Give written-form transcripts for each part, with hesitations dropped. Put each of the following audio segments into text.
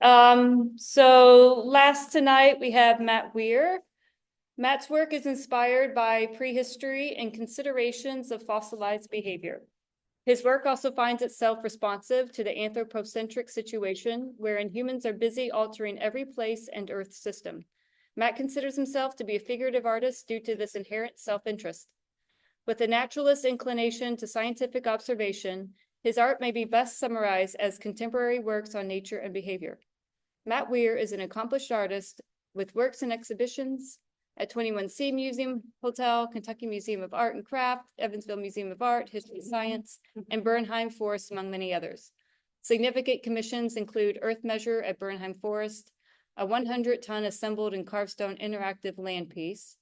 So last tonight we have Matt Weir. Matt's work is inspired by prehistory and considerations of fossilized behavior. His work also finds itself responsive to the anthropocentric situation wherein humans are busy altering every place and Earth system. Matt considers himself to be a figurative artist due to this inherent self-interest. With a naturalist inclination to scientific observation, his art may be best summarized as contemporary works on nature and behavior. Matt Weir is an accomplished artist with works and exhibitions at 21C Museum Hotel, Kentucky Museum of Art and Craft, Evansville Museum of Art, History and Science, and Bernheim Forest, among many others. Significant commissions include Earth Measure at Bernheim Forest, a 100-ton assembled and carved stone interactive land piece,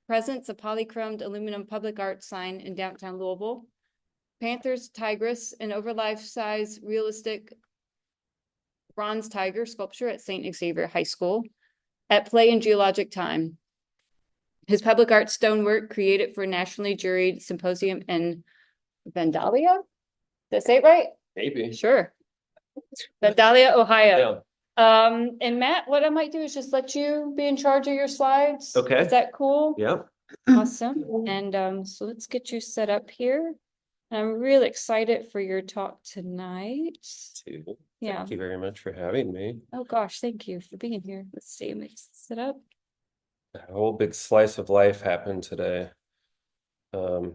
presence a polychromed aluminum public art sign in downtown Louisville, Panthers Tigress, an over-life-size realistic bronze tiger sculpture at St. Xavier High School, at Play in Geologic Time. His public art stonework created for a nationally juried symposium in Vandalia. Did I say it right? Maybe. Sure. Vandalia, Ohio. Yeah. And Matt, what I might do is just let you be in charge of your slides. Okay. Is that cool? Yep. Awesome. And so let's get you set up here. I'm really excited for your talk tonight. Yeah. Thank you very much for having me. Oh gosh, thank you for being here. Let's see, let me set up. A whole big slice of life happened today. A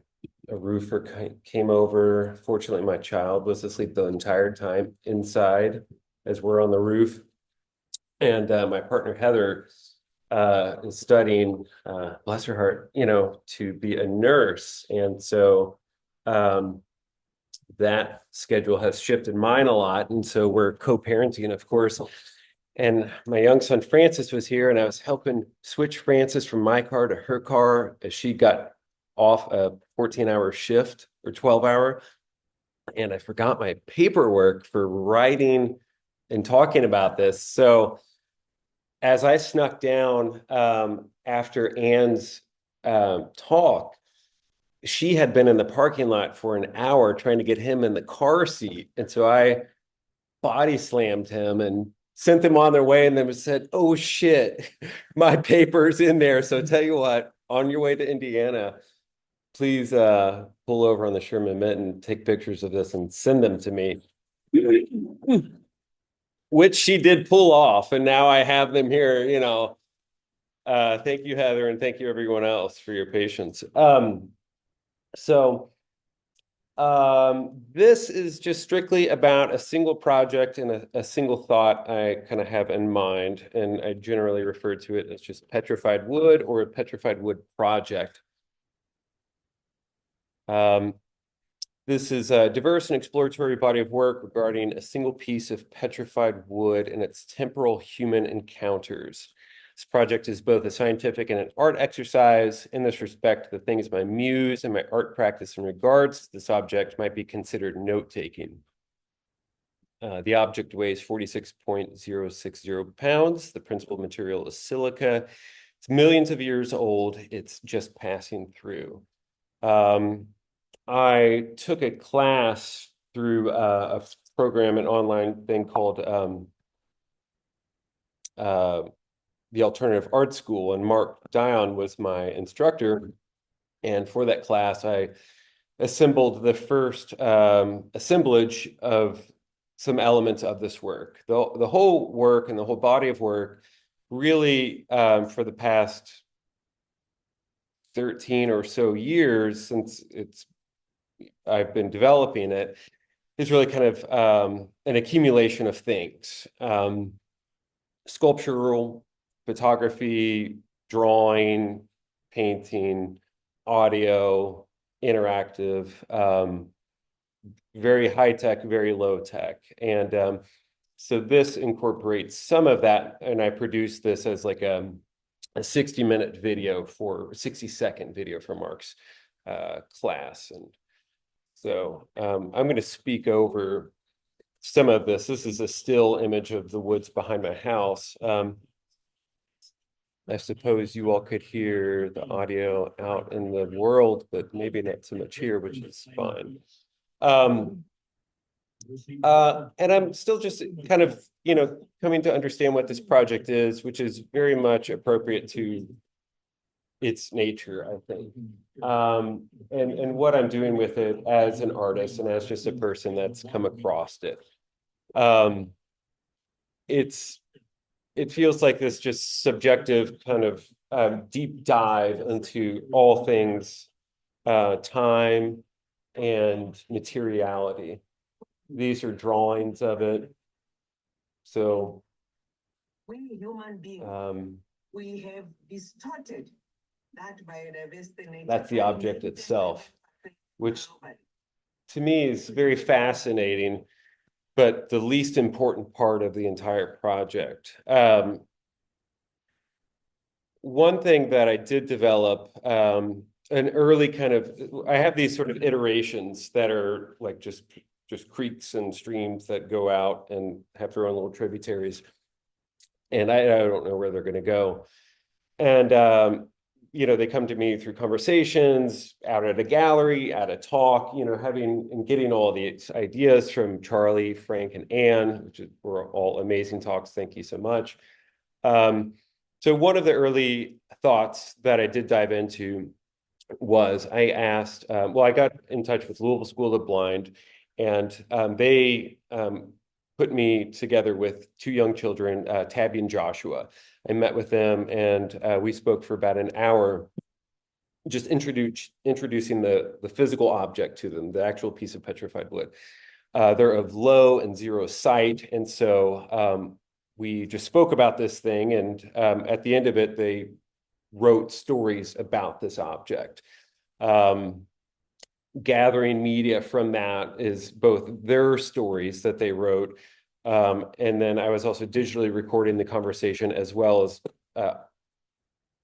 roofer came over. Fortunately, my child was asleep the entire time inside as we're on the roof. And my partner, Heather, is studying, bless her heart, to be a nurse. And so that schedule has shifted mine a lot. And so we're co-parenting, of course. And my young son, Francis, was here, and I was helping switch Francis from my car to her car as she got off a 14-hour shift or 12-hour. And I forgot my paperwork for writing and talking about this. So as I snuck down after Anne's talk, she had been in the parking lot for an hour trying to get him in the car seat. And so I body slammed him and sent them on their way, and then said, oh shit, my paper's in there. So tell you what, on your way to Indiana, please pull over on the Sherman Minton, take pictures of this and send them to me. Which she did pull off, and now I have them here, Thank you, Heather, and thank you everyone else for your patience. This is just strictly about a single project and a single thought I kind of have in mind, and I generally refer to it as just petrified wood or a petrified wood project. This is a diverse and exploratory body of work regarding a single piece of petrified wood and its temporal human encounters. This project is both a scientific and an art exercise. In this respect, the things my muse and my art practice in regards to this object might be considered note-taking. The object weighs 46.060 pounds. The principal material is silica. It's millions of years old. It's just passing through. I took a class through a program, an online thing called the Alternative Art School, and Mark Dion was my instructor. And for that class, I assembled the first assemblage of some elements of this work. The whole work and the whole body of work really, for the past 13 or so years since I've been developing it, is really kind of an accumulation of things. Sculptural, photography, drawing, painting, audio, interactive, very high tech, very low tech. And so this incorporates some of that, and I produced this as like a 60-minute video 60-second video for Mark's class. And so I'm going to speak over some of this. This is a still image of the woods behind my house. I suppose you all could hear the audio out in the world, but maybe not so much here, which is fine. And I'm still just kind of, coming to understand what this project is, which is very much appropriate to its nature, I think. And what I'm doing with it as an artist and as just a person that's come across it. It feels like this just subjective kind of deep dive into all things time and materiality. These are drawings of it. So we human beings, we have distorted that biodiversity nature. That's the object itself, which to me is very fascinating, but the least important part of the entire project. One thing that I did develop, an early kind of, I have these sort of iterations that are like just creeks and streams that go out and have their own little tributaries. And I don't know where they're going to go. And, they come to me through conversations, out at a gallery, at a talk, having and getting all these ideas from Charlie, Frank, and Anne, which were all amazing talks. Thank you so much. So one of the early thoughts that I did dive into was I asked, I got in touch with Louisville School of the Blind, and they put me together with two young children, Tabby and Joshua. I met with them and we spoke for about an hour, just introducing the physical object to them, the actual piece of petrified wood. They're of low and zero sight. And so we just spoke about this thing. And at the end of it, they wrote stories about this object. Gathering media from that is both their stories that they wrote, and then I was also digitally recording the conversation as well as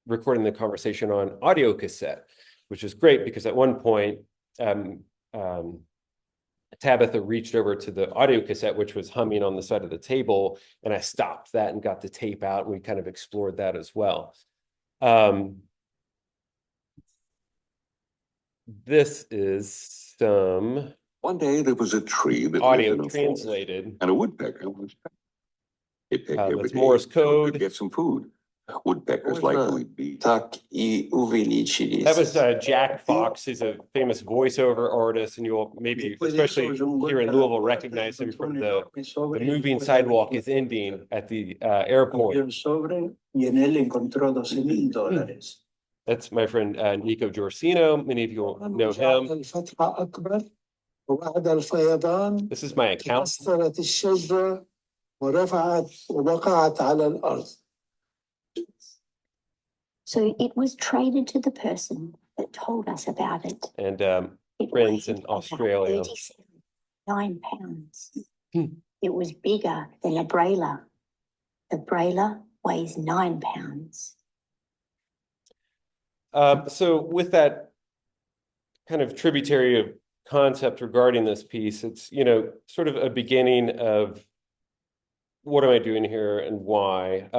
recording the conversation on audio cassette, which is great because at one point, Tabitha reached over to the audio cassette, which was humming on the side of the table, and I stopped that and got the tape out, and we kind of explored that as well. This is some One day there was a tree that lived audio in a translated. forest, and a woodpecker was. It picked every That's day Morse so it code. could get some food. Woodpeckers like we'd be. Так и увеличились. That was Jack Fox. He's a famous voiceover artist, and you'll maybe, especially here in Louisville, recognize him from the moving sidewalk is ending at the airport. Y en él encontró $12,000. That's my friend Nico Giorcino. Many of you will know him. الفتحة أكبر وبعد الفيضان This is my account. كسرت الشجرة ورفعت ووقعت على الأرض. So it was traded to the person that told us about it. And It friends weighed in about Australia. 9 pounds. Hmm. It was bigger than a brailer. The brailer weighs 9 pounds. So with that kind of tributary of concept regarding this piece, it's, sort of a beginning of what am I doing here and why.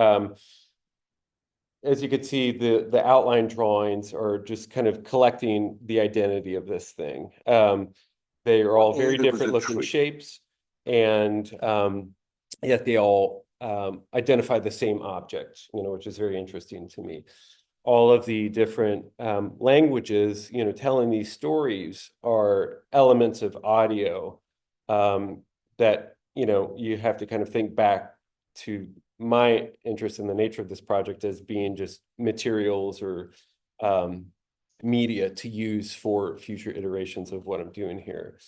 As you can see, the outline drawings are just kind of collecting the identity of this thing. They are all very different looking shapes, and yet they all identify the same object, which is very interesting to me. All of the different languages, telling these stories are elements of audio that, you have to kind of think back to my interest in the nature of this project as being just materials or media to use for future iterations of what I'm doing here,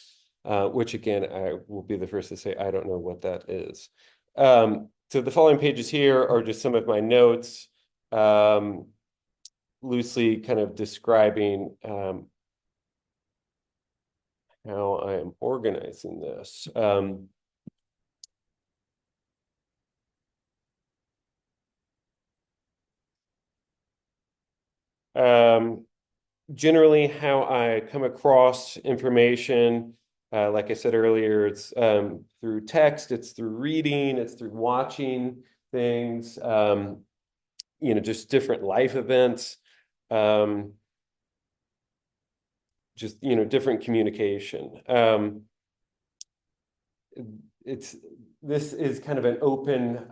which again, I will be the first to say, I don't know what that is. So the following pages here are just some of my notes, loosely kind of describing how I am organizing this. Generally, how I come across information, like I said earlier, it's through text, it's through reading, it's through watching things, just different life events, just, different communication. It's this is kind of an open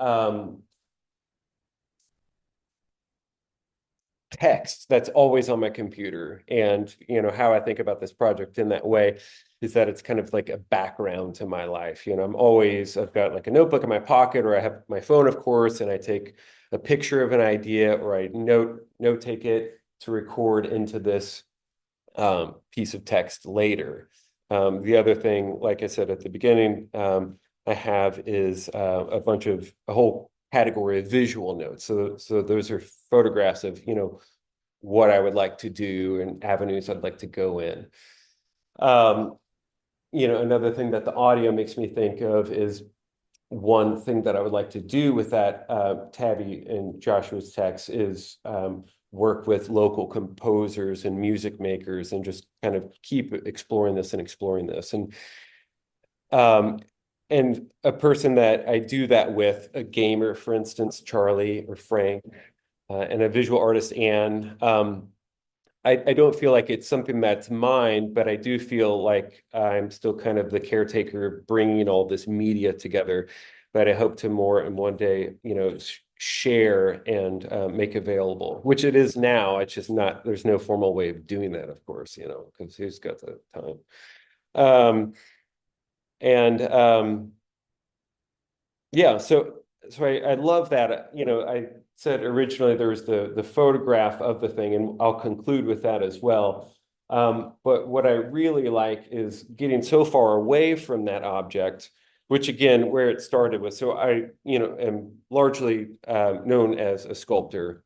text that's always on my computer. And, how I think about this project in that way is that it's kind of like a background to my life. I've got like a notebook in my pocket, or I have my phone, of course, and I take a picture of an idea, or I note take it to record into this piece of text later. The other thing, like I said at the beginning, I have is a whole category of visual notes. So those are photographs of, what I would like to do and avenues I'd like to go in. Another thing that the audio makes me think of is one thing that I would like to do with that Tabby and Joshua's text is work with local composers and music makers and just kind of keep exploring this. And a person that I do that with, a gamer, for instance, Charlie or Frank, and a visual artist, Anne. I don't feel like it's something that's mine, but I do feel like I'm still kind of the caretaker bringing all this media together. But I hope to more and one day, share and make available, which it is now. It's just not, there's no formal way of doing that, of course, because who's got the time? Yeah, so I love that. I said originally there was the photograph of the thing, and I'll conclude with that as well. But what I really like is getting so far away from that object, which again, where it started with. So I, am largely known as a sculptor,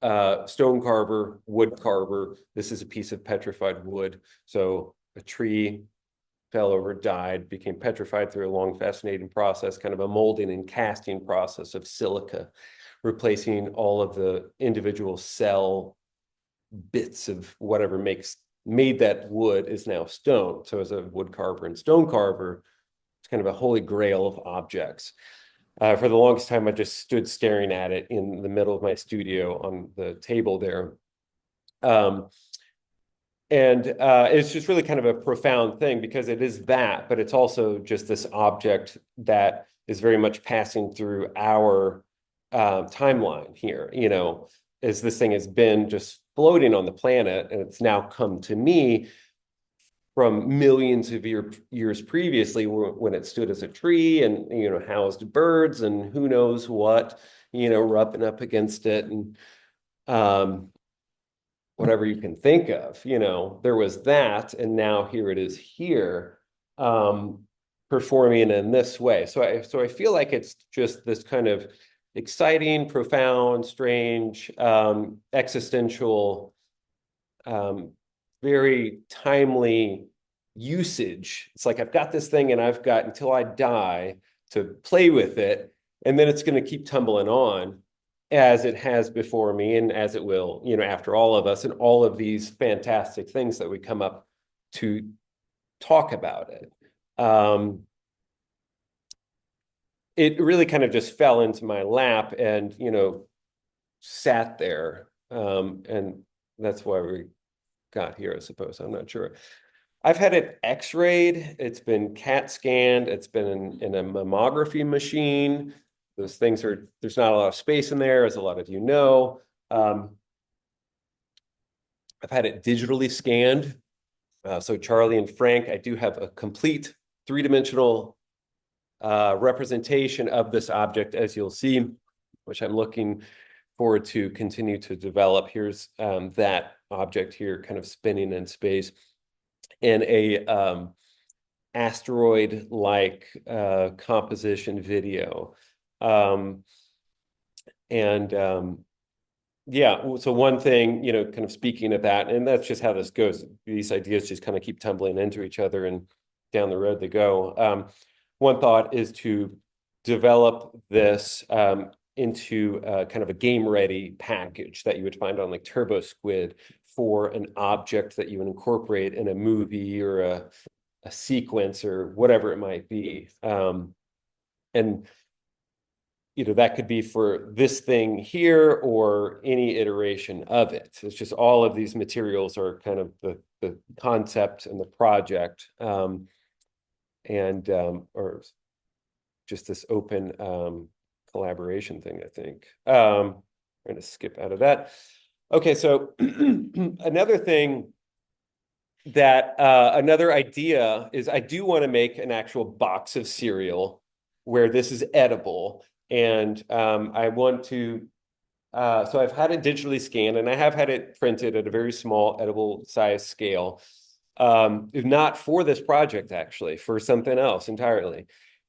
stone carver, wood carver. This is a piece of petrified wood. So a tree fell over, died, became petrified through a long, fascinating process, kind of a molding and casting process of silica, replacing all of the individual cell bits of whatever made that wood is now stone. So as a wood carver and stone carver, it's kind of a holy grail of objects. For the longest time, I just stood staring at it in the middle of my studio on the table there. And it's just really kind of a profound thing because it is that, but it's also just this object that is very much passing through our timeline here, as this thing has been just floating on the planet, and it's now come to me from millions of years previously when it stood as a tree and, housed birds and who knows what, rubbing up against it. And whatever you can think of, there was that, and now here it is here, performing in this way. So I feel like it's just this kind of exciting, profound, strange, existential, very timely usage. It's like I've got this thing and I've got until I die to play with it, and then it's going to keep tumbling on as it has before me and as it will, after all of us and all of these fantastic things that we come up to talk about it. It really kind of just fell into my lap and, sat there. And that's why we got here, I suppose. I'm not sure. I've had it x-rayed. It's been CAT scanned. It's been in a mammography machine. Those things there's not a lot of space in there, as a lot of you know. I've had it digitally scanned. So Charlie and Frank, I do have a complete three-dimensional representation of this object, as you'll see, which I'm looking forward to continue to develop. Here's that object here kind of spinning in space in a asteroid-like composition video. Yeah, so one thing, kind of speaking of that, and that's just how this goes. These ideas just kind of keep tumbling into each other and down the road they go. One thought is to develop this into kind of a game-ready package that you would find on like Turbo Squid for an object that you would incorporate in a movie or a sequence or whatever it might be. And that could be for this thing here or any iteration of it. It's just all of these materials are kind of the concept and the project. Or just this open collaboration thing, I think. Trying to skip out of that. Okay, so another thing that another idea is I do want to make an actual box of cereal where this is edible. And I want to, so I've had it digitally scanned and I have had it printed at a very small edible size scale. Not for this project, actually, for something else entirely.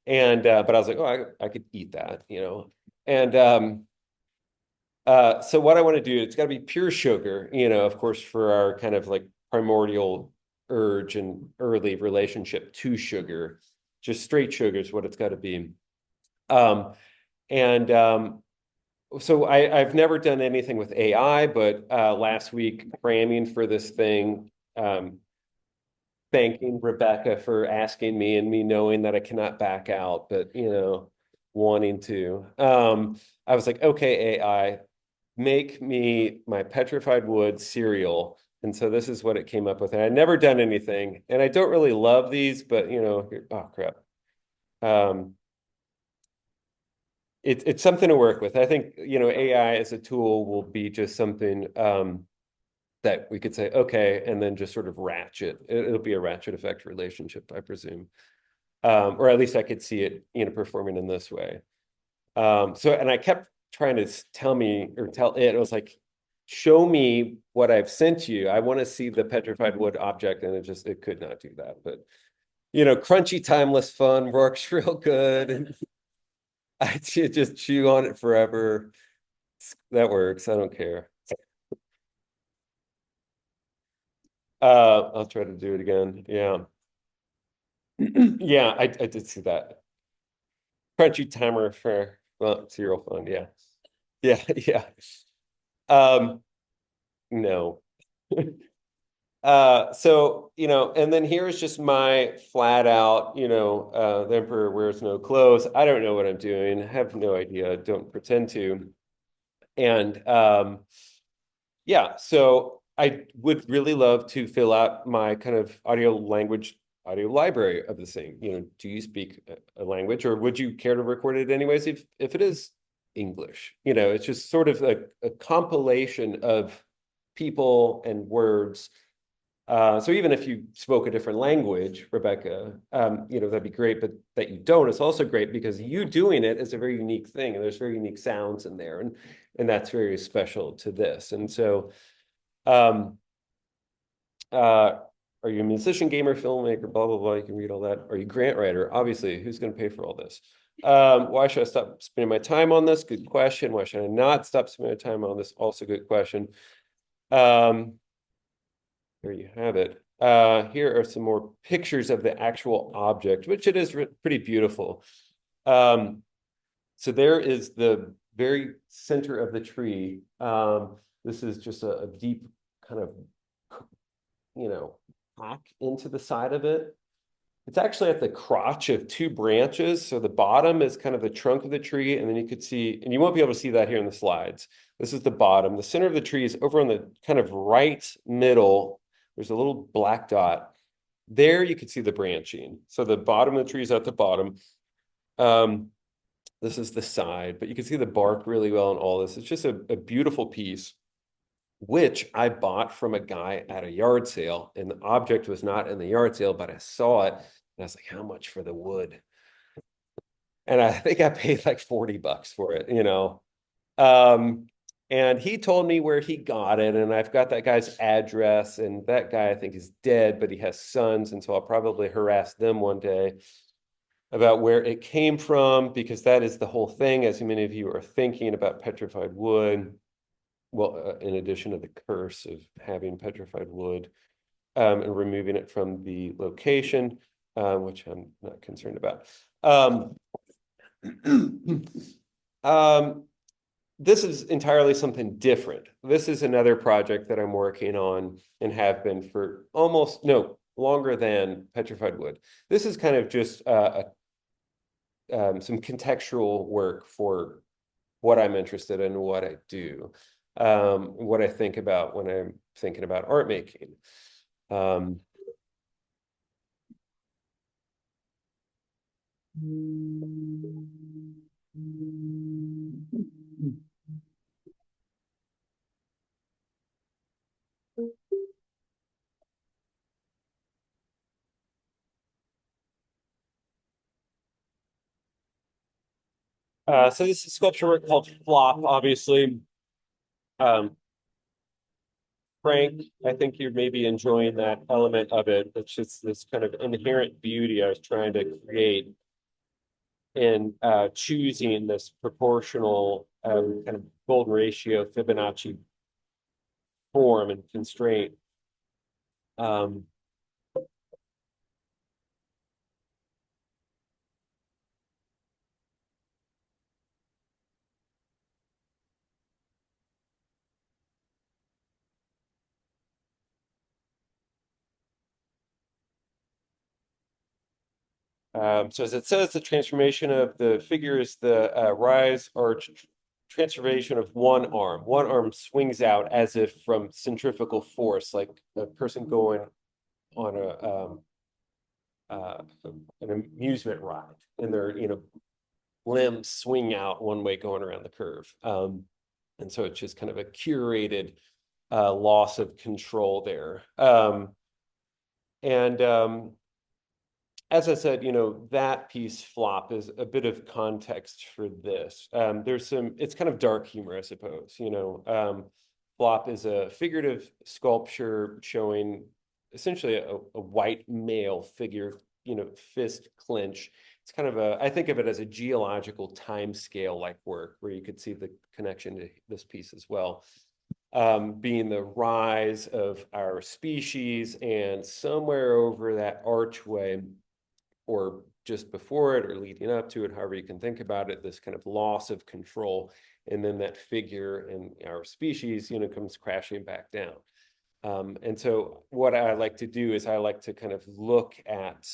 And but I was like, oh, I could eat that, you know. And so what I want to do, it's got to be pure sugar, you know, of course, for our kind of like primordial urge and early relationship to sugar. Just straight sugar is what it's got to be. And so I've never done anything with AI, but last week cramming for this thing, thanking Rebecca for asking me and me knowing that I cannot back out, but you know, wanting to. I was like, okay, AI, make me my petrified wood cereal. And so this is what it came up with. And I'd never done anything. And I don't really love these, but you know, oh crap. It's something to work with. I think, you know, AI as a tool will be just something that we could say, okay, and then just sort of ratchet. It'll be a ratchet effect relationship, I presume. Or at least I could see it, you know, performing in this way. And I kept trying to tell it, was like, show me what I've sent you. I want to see the petrified wood object. And it could not do that. But, you know, crunchy, timeless fun works real good. And I just chew on it forever. That works. I don't care. I'll try to do it again. Yeah. Yeah, I did see that. Crunchy timer for cereal fun. Yeah. Yeah, yeah. No. So, you know, and then here's just my flat out, you know, the emperor wears no clothes. I don't know what I'm doing. I have no idea. Don't pretend to. And yeah, so I would really love to fill out my kind of audio library of the thing. You know, do you speak a language, or would you care to record it anyways if it is English? You know, it's just sort of a compilation of people and words. So even if you spoke a different language, Rebecca, you know, that'd be great, but that you don't, it's also great because you doing it is a very unique thing, and there's very unique sounds in there, and that's very special to this. And so, are you a musician, gamer, filmmaker, blah, blah, blah, you can read all that. Are you a grant writer? Obviously, who's going to pay for all this? Why should I stop spending my time on this? Good question. Why should I not stop spending my time on this? Also good question. There you have it. Here are some more pictures of the actual object, which it is pretty beautiful. So there is the very center of the tree. This is just a deep kind of, you know, hack into the side of it. It's actually at the crotch of two branches. So the bottom is kind of the trunk of the tree, and then you could see, and you won't be able to see that here in the slides. This is the bottom. The center of the tree is over on the kind of right middle. There's a little black dot. There you can see the branching. So the bottom of the tree is at the bottom. This is the side, but you can see the bark really well in all this. It's just a beautiful piece, which I bought from a guy at a yard sale. And the object was not in the yard sale, but I saw it. And I was like, how much for the wood? And I think I paid like $40 for it, you know. And he told me where he got it, and I've got that guy's address, and that guy I think is dead, but he has sons, and so I'll probably harass them one day about where it came from, because that is the whole thing, as many of you are thinking about petrified wood. Well, in addition to the curse of having petrified wood and removing it from the location, which I'm not concerned about. This is entirely something different. This is another project that I'm working on and have been for longer than petrified wood. This is kind of just some contextual work for what I'm interested in, what I do, what I think about when I'm thinking about art making. So this is sculpture work called Flop, obviously. Frank, I think you're maybe enjoying that element of it. It's just this kind of inherent beauty I was trying to create in choosing this proportional kind of golden ratio Fibonacci form and constraint. So as it says, the transformation of the figure is the rise or transformation of one arm. One arm swings out as if from centrifugal force, like a person going on an amusement ride, and their limbs swing out one way going around the curve. And so it's just kind of a curated loss of control there. As I said, that piece Flop is a bit of context for this. It's kind of dark humor, I suppose. Flop is a figurative sculpture showing essentially a white male figure, fist clench. It's kind of I think of it as a geological time scale like work where you could see the connection to this piece as well. Being the rise of our species, and somewhere over that archway, or just before it or leading up to it, however you can think about it, this kind of loss of control. And then that figure in our species, comes crashing back down. And so what I like to do is I like to kind of look at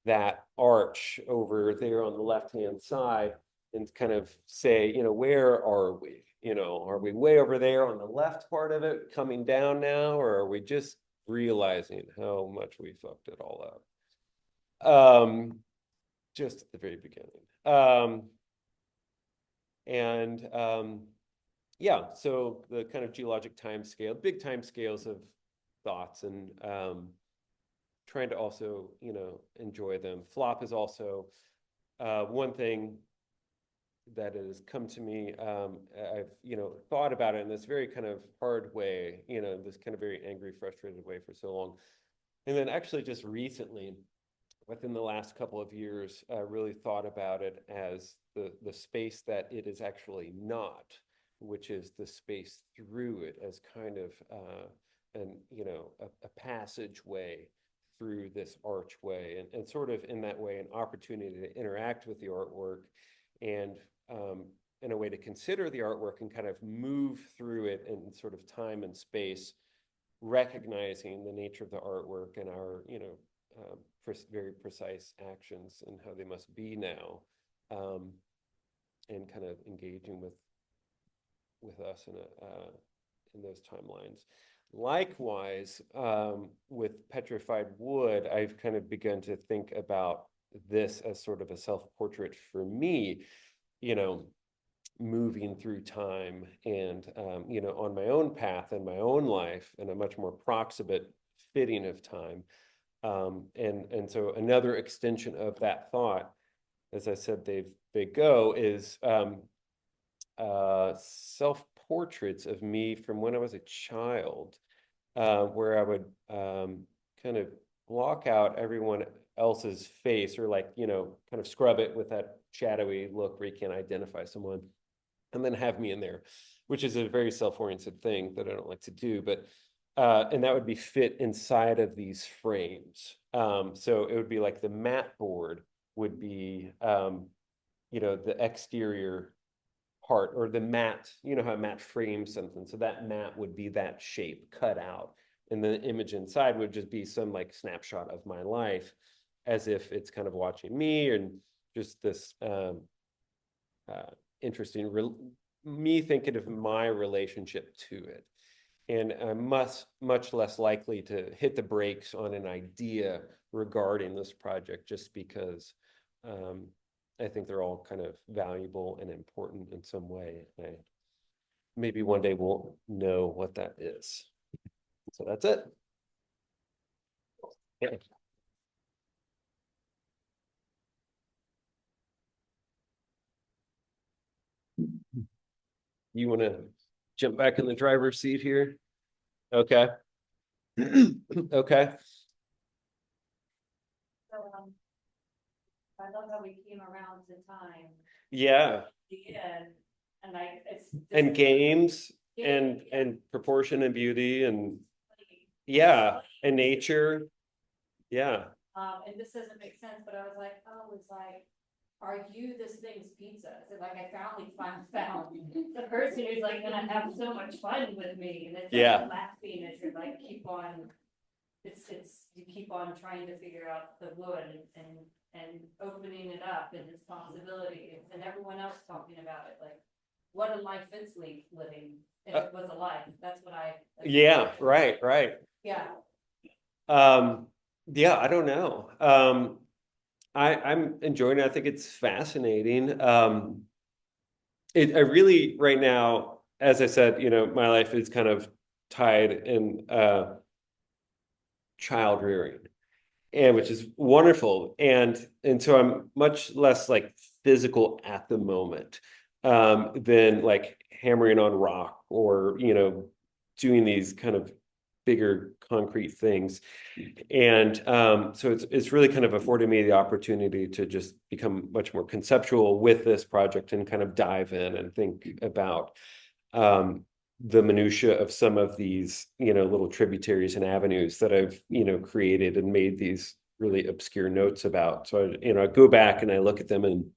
that arch over there on the left-hand side and kind of say, where are we? Are we way over there on the left part of it coming down now, or are we just realizing how much we fucked it all up? Just at the very beginning. Yeah, so the kind of geologic time scale, big time scales of thoughts, and trying to also, enjoy them. Flop is also one thing that has come to me. I've, thought about it in this very kind of hard way, this kind of very angry, frustrated way for so long. And then actually just recently, within the last couple of years, really thought about it as the space that it is actually not, which is the space through it as kind of a passageway through this archway, and sort of in that way an opportunity to interact with the artwork, and in a way to consider the artwork and kind of move through it in sort of time and space, recognizing the nature of the artwork and our very precise actions and how they must be now, and kind of engaging with us in those timelines. Likewise, with petrified wood, I've kind of begun to think about this as sort of a self-portrait for me, moving through time and, on my own path in my own life, in a much more proximate fitting of time. And so another extension of that thought, as I said, they go, is self-portraits of me from when I was a child, where I would kind of block out everyone else's face, or kind of scrub it with that shadowy look where you can't identify someone, and then have me in there, which is a very self-oriented thing that I don't like to do, but and that would be fit inside of these frames. So it would be like the mat board would be, the exterior part, or the mat, how a mat frames something. So that mat would be that shape cut out. And the image inside would just be some snapshot of my life, as if it's kind of watching me, and just this interesting, me thinking of my relationship to it. And I'm much less likely to hit the brakes on an idea regarding this project, just because I think they're all kind of valuable and important in some way. Maybe one day we'll know what that is. So that's it. Yeah. You want to jump back in the driver's seat here? Okay. Okay. I love how we came around to time. Yeah. The end, and And games Yeah. and proportion and beauty and yeah, and nature. Yeah. And this doesn't make sense, but I was like, oh, it's like, are you this thing's pizza? Is it like I found the person who's like gonna have so much fun with me, and it's Yeah. like laughing as you're like keep on. It's you keep on trying to figure out the wood and opening it up and its possibilities, and everyone else talking about it, like what a life it's living if it was a life. That's what I. Yeah. Right. Yeah. Yeah, I don't know. I'm enjoying it. I think it's fascinating. I really right now, as I said, my life is kind of tied in child rearing, and which is wonderful. And so I'm much less like physical at the moment than like hammering on rock or doing these kind of bigger concrete things. And so it's really kind of afforded me the opportunity to just become much more conceptual with this project and kind of dive in and think about the minutia of some of these, little tributaries and avenues that I've, created and made these really obscure notes about. So, I go back and I look at them and,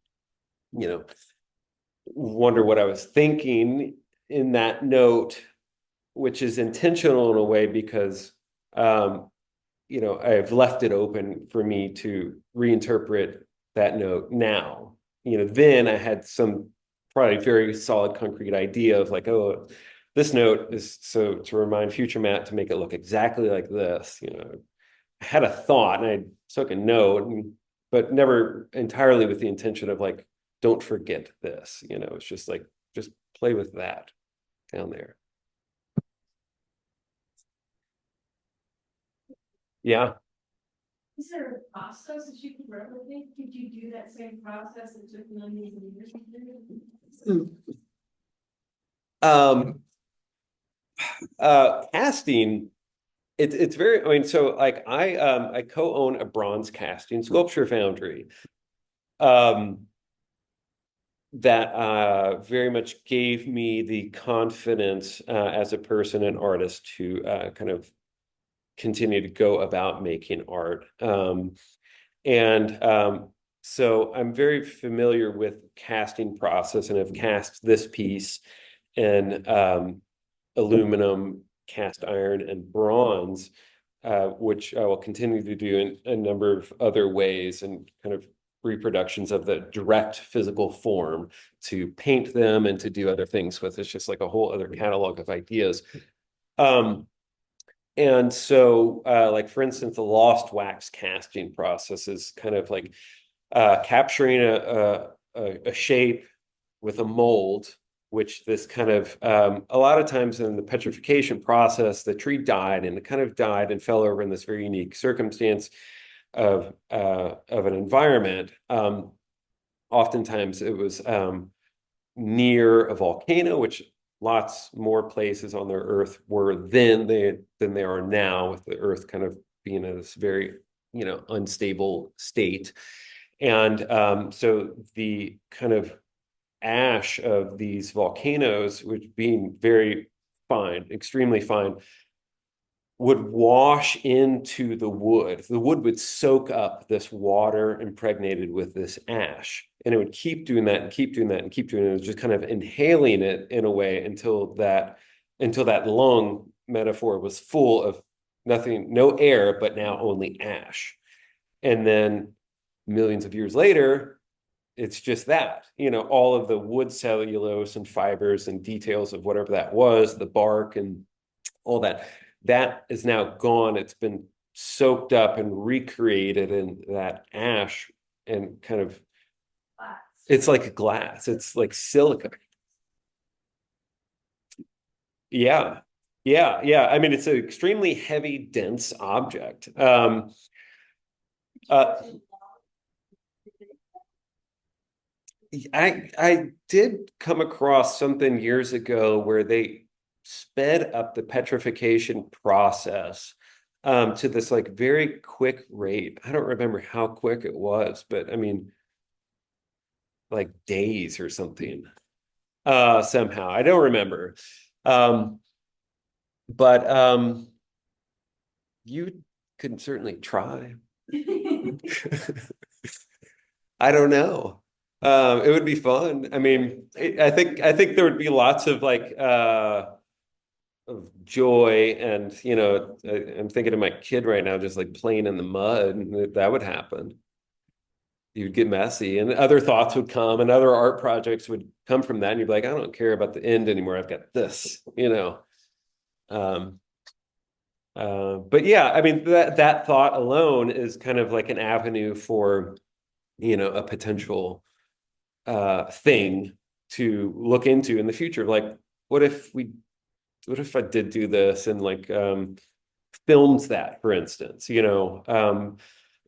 wonder what I was thinking in that note, which is intentional in a way because, I've left it open for me to reinterpret that note now. Then I had some probably very solid concrete idea of like, oh, this note is so to remind future Matt to make it look exactly like this. I had a thought and I took a note, but never entirely with the intention of like, don't forget this. It's just like, just play with that down there. Yeah. Is there a process that you could replicate? Could you do that same process that took millions of years to do? Casting, it's very, I mean, so like I co-own a bronze casting sculpture foundry that very much gave me the confidence as a person and artist to kind of continue to go about making art. And so I'm very familiar with casting process and have cast this piece in aluminum, cast iron, and bronze, which I will continue to do in a number of other ways and kind of reproductions of the direct physical form to paint them and to do other things with. It's just like a whole other catalog of ideas. And so, like, for instance, the lost wax casting process is kind of like capturing a shape with a mold, which this kind of, a lot of times in the petrification process, the tree died and it kind of died and fell over in this very unique circumstance of an environment. Oftentimes it was near a volcano, which lots more places on the earth were than they are now, with the earth kind of being in this very unstable state. And so the kind of ash of these volcanoes, which being very fine, extremely fine, would wash into the wood. The wood would soak up this water impregnated with this ash, and it would keep doing that and keep doing that and keep doing it. It was just kind of inhaling it in a way until that lung metaphor was full of nothing, no air, but now only ash. And then millions of years later, it's just that, all of the wood cellulose and fibers and details of whatever that was, the bark and all that is now gone. It's been soaked up and recreated in that ash and kind of, it's like a glass. It's like silica. Yeah. Yeah. Yeah. I mean, it's an extremely heavy, dense object. Uh, I did come across something years ago where they sped up the petrification process to this like very quick rate. I don't remember how quick it was, but I mean, like days or something. Somehow. I don't remember. Um, but you could certainly try. I don't know. It would be fun. I mean, I think there would be lots of like of joy and I'm thinking of my kid right now just like playing in the mud, and that would happen. You'd get messy and other thoughts would come and other art projects would come from that, and you'd be like, I don't care about the end anymore. I've got this, Um, but yeah, I mean that thought alone is kind of like an avenue for, a potential thing to look into in the future. Like, what if I did do this and like films that, for instance,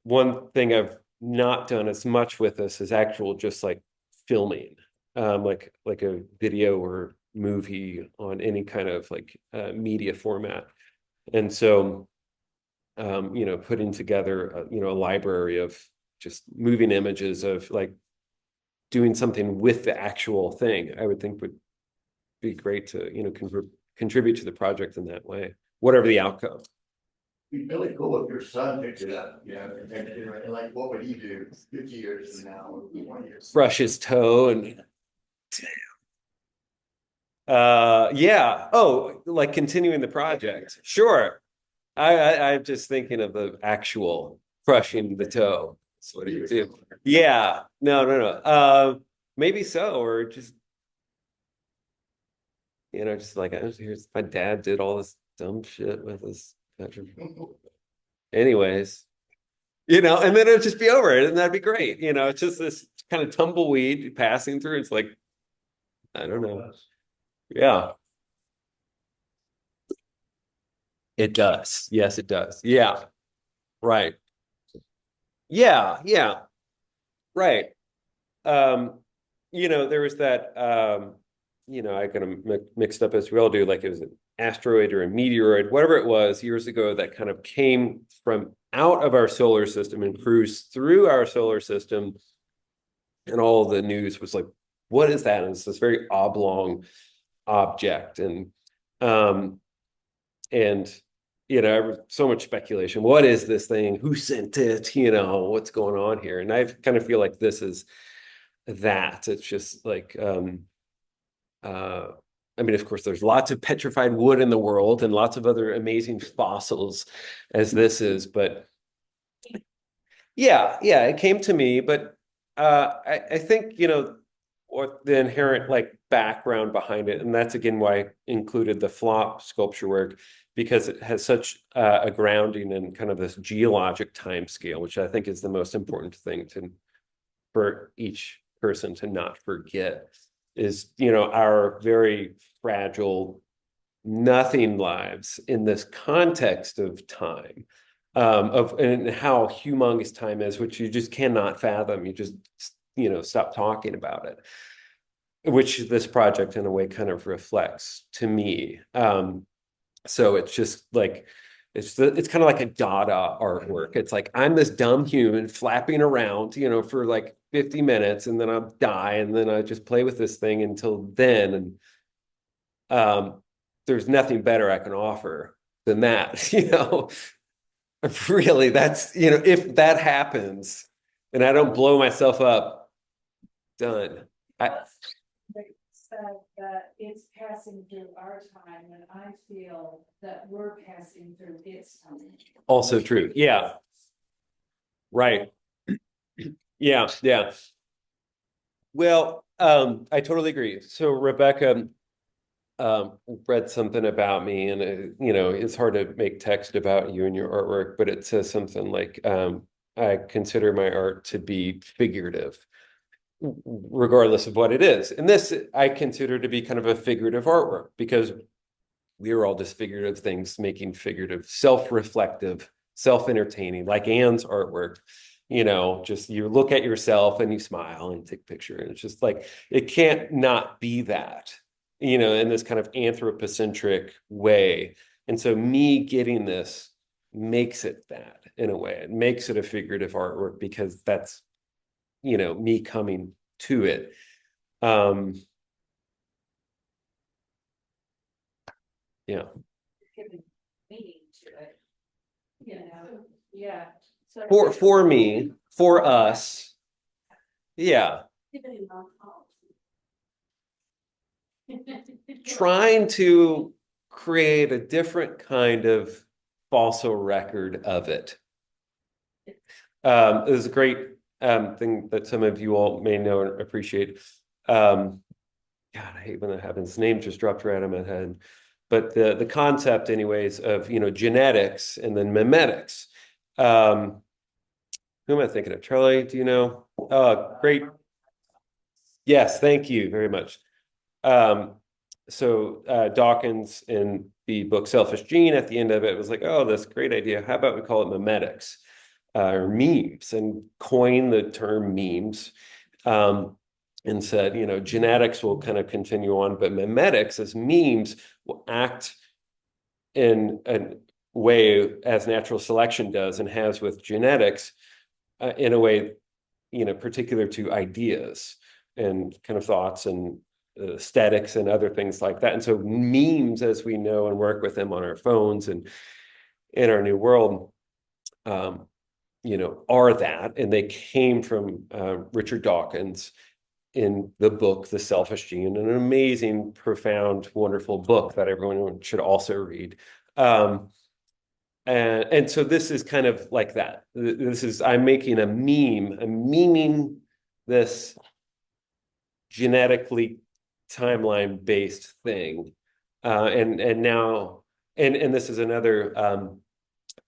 one thing I've not done as much with this is actual just like filming, like a video or movie on any kind of like media format. And so, putting together, a library of just moving images of like doing something with the actual thing, I would think would be great to, contribute to the project in that way, whatever the outcome. It'd be really cool if your son picked it up, and like, what would he do 50 years from now, or 20 years? Brush his toe and yeah. Oh, like continuing the project. Sure. I'm just thinking of the actual crushing the toe. That's what you do. Yeah. No. Maybe so, or just just like here's my dad did all this dumb shit with his bedroom. Anyways, and then it'd just be over it, and that'd be great. It's just this kind of tumbleweed passing through. It's like, I don't know. Yeah. It does. Yes, it does. Yeah. Right. Yeah. Right. There was that I kind of mixed up as we all do, like it was an asteroid or a meteoroid, whatever it was, years ago, that kind of came from out of our solar system and cruised through our solar system. And all the news was like, what is that? And it's this very oblong object. And so much speculation. What is this thing? Who sent it? What's going on here? And I kind of feel like this is that. It's just like, I mean, of course, there's lots of petrified wood in the world and lots of other amazing fossils as this is, but yeah, it came to me, but I think, what the inherent like background behind it, and that's again why I included the flop sculpture work, because it has such a grounding in kind of this geologic time scale, which I think is the most important thing for each person to not forget, is, our very fragile nothing lives in this context of time, and how humongous time is, which you just cannot fathom. You just, stop talking about it, which this project in a way kind of reflects to me. So it's just like, it's kind of like a Dada artwork. It's like, I'm this dumb human flapping around, for like 50 minutes, and then I'll die, and then I just play with this thing until then. And there's nothing better I can offer than that, Really, that's, if that happens and I don't blow myself up, done. Said that it's passing through our time, and I feel that we're passing through its time. Also true. Yeah. Right. Yeah. Well, I totally agree. So Rebecca read something about me, and it's hard to make text about you and your artwork, but it says something like, I consider my art to be figurative, regardless of what it is. And this I consider to be kind of a figurative artwork, because we are all just figurative things, making figurative, self-reflective, self-entertaining, like Anne's artwork. Just you look at yourself and you smile and take a picture. And it's just like, it can't not be that, in this kind of anthropocentric way. And so me getting this makes it that, in a way. It makes it a figurative artwork, because that's, me coming to it. Yeah. Giving meaning to it. Yeah. So For me, for us. Yeah. Trying to create a different kind of fossil record of it. It was a great thing that some of you all may know and appreciate. God, I hate when that happens. His name just dropped right out of my head. But the concept, anyways, of genetics and then memetics. Who am I thinking of? Charlie, do you know? Great. Yes, thank you very much. So Dawkins in the book Selfish Gene, at the end of it was like, oh, that's a great idea. How about we call it memetics, or memes, and coin the term memes, and said, genetics will kind of continue on, but memetics as memes will act in a way as natural selection does and has with genetics, in a way, particular to ideas and kind of thoughts and aesthetics and other things like that. And so memes, as we know and work with them on our phones and in our new world, are that. And they came from Richard Dawkins in the book, The Selfish Gene, an amazing, profound, wonderful book that everyone should also read. And so this is kind of like that. I'm making a meme, I'm memeing this genetically timeline based thing. And now, and this is another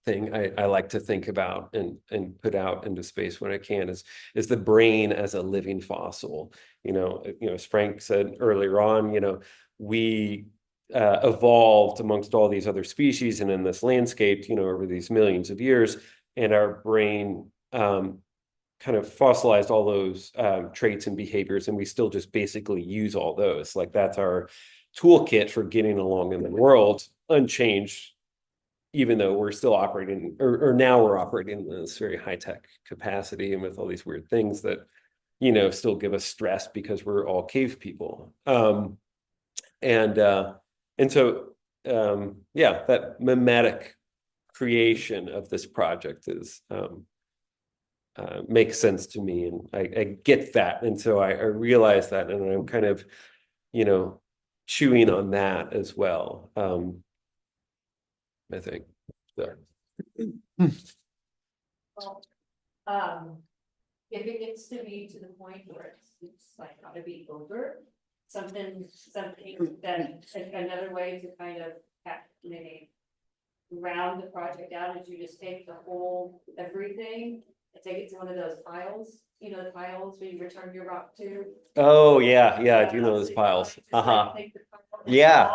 thing I like to think about and put out into space when I can, is the brain as a living fossil. As Frank said earlier on, we evolved amongst all these other species and in this landscape, over these millions of years, and our brain kind of fossilized all those traits and behaviors, and we still just basically use all those. Like, that's our toolkit for getting along in the world, unchanged, even though we're still operating, or now we're operating in this very high-tech capacity and with all these weird things that, still give us stress because we're all cave people. And so, that mimetic creation of this project is, makes sense to me, and I get that. And so I realize that, and I'm kind of, chewing on that as well. I think. So. Well, if it gets to be to the point where it's like got to be over, something that, like, another way to kind of maybe round the project out is you just take the whole everything and take it to one of those piles, the piles where you return your rock to. Oh yeah, I do know those piles. Yeah.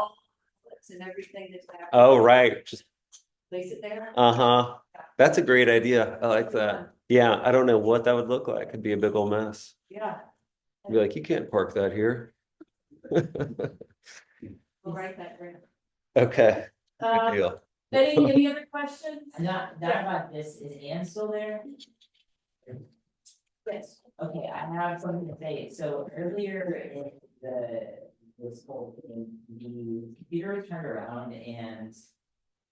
And everything that's happening. Oh right, just place it there. That's a great idea. I like that. Yeah, I don't know what that would look like. It'd be a big old mess. Yeah. Be like, you can't park that here. We'll write that down. Okay. Good deal. Any other questions? Not about this, is Anne still there? Yes. Okay, I have something to say. So earlier in this whole thing, the computer turned around and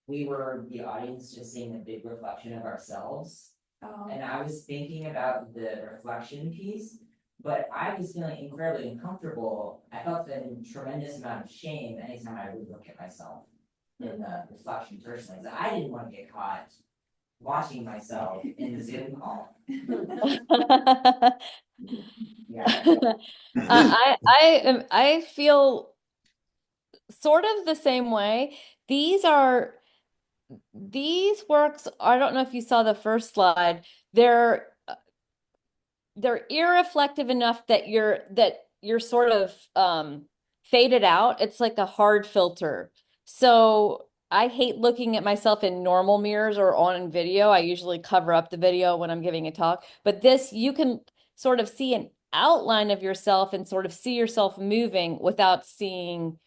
we were, the audience, just seeing a big reflection of ourselves. And I was thinking about the reflection piece, but I was feeling incredibly uncomfortable. I felt a tremendous amount of shame anytime I would look at myself in the reflection personally. So I didn't want to get caught watching myself in the Zoom call. Yeah. I feel sort of the same way. These works, I don't know if you saw the first slide. they're irreflective enough that you're sort of faded out. It's like a hard filter. So I hate looking at myself in normal mirrors or on video. I usually cover up the video when I'm giving a talk, but this, you can sort of see an outline of yourself and sort of see yourself moving without seeing,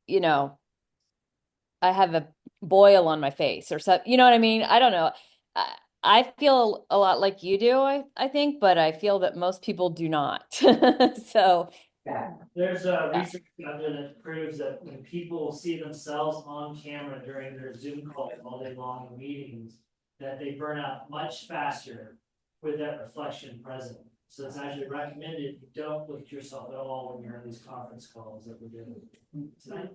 you know, I have a boil on my face or something. You know what I mean? I don't know. I feel a lot like you do, I think, but I feel that most people do not. So There's research out there that proves that when people see themselves on camera during their Zoom calls all day long in meetings, that they burn out much faster with that reflection present. So it's actually recommended you don't look at yourself at all when you're on these conference calls that we're doing tonight.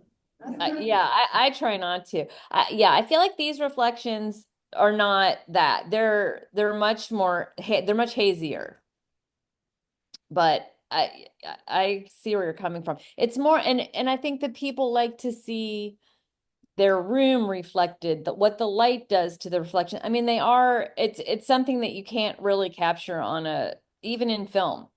yeah, I try not to. Yeah, I feel like these reflections are not that. They're much more, they're much hazier. But I see where you're coming from. It's more, and I think that people like to see their room reflected, that what the light does to the reflection. I mean, it's something that you can't really capture on even in film.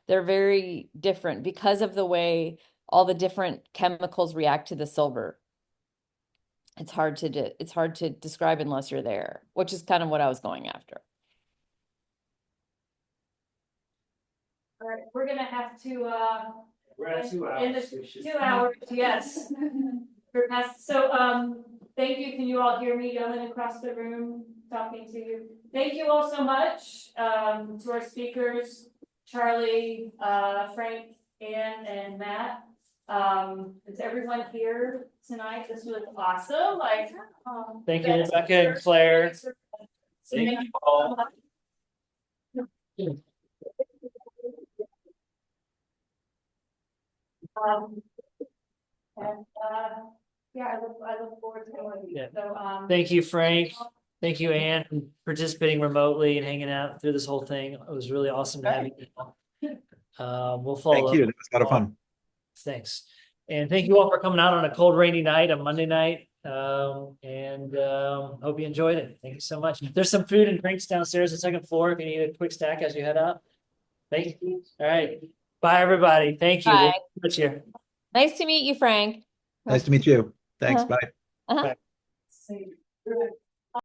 They're very different because of the way all the different chemicals react to the silver. It's hard to describe unless you're there, which is kind of what I was going after. All right, we're gonna have to, We're at 2 in hours. the 2 hours, yes. So, thank you. Can you all hear me yelling across the room, talking to you? Thank you all so much, to our speakers, Charlie, Frank, Ann, and Matt. Is everyone here tonight? This was awesome, like. Thank you, Rebecca and Claire. Thank you all. And, yeah, I look forward to going. Yeah. So, Thank you, Frank. Thank you, Ann, for participating remotely and hanging out through this whole thing. It was really awesome to have you. We'll follow Thank up. you. That was a lot of fun. Thanks. And thank you all for coming out on a cold, rainy night, on Monday night. And hope you enjoyed it. Thank you so much. There's some food and drinks downstairs, the second floor, if you need a quick snack as you head out. Thank you. All right. Bye, everybody. Thank you. Bye. We'll see you. Nice to meet you, Frank. Nice to meet you. Thanks. Uh-huh. Bye. Bye.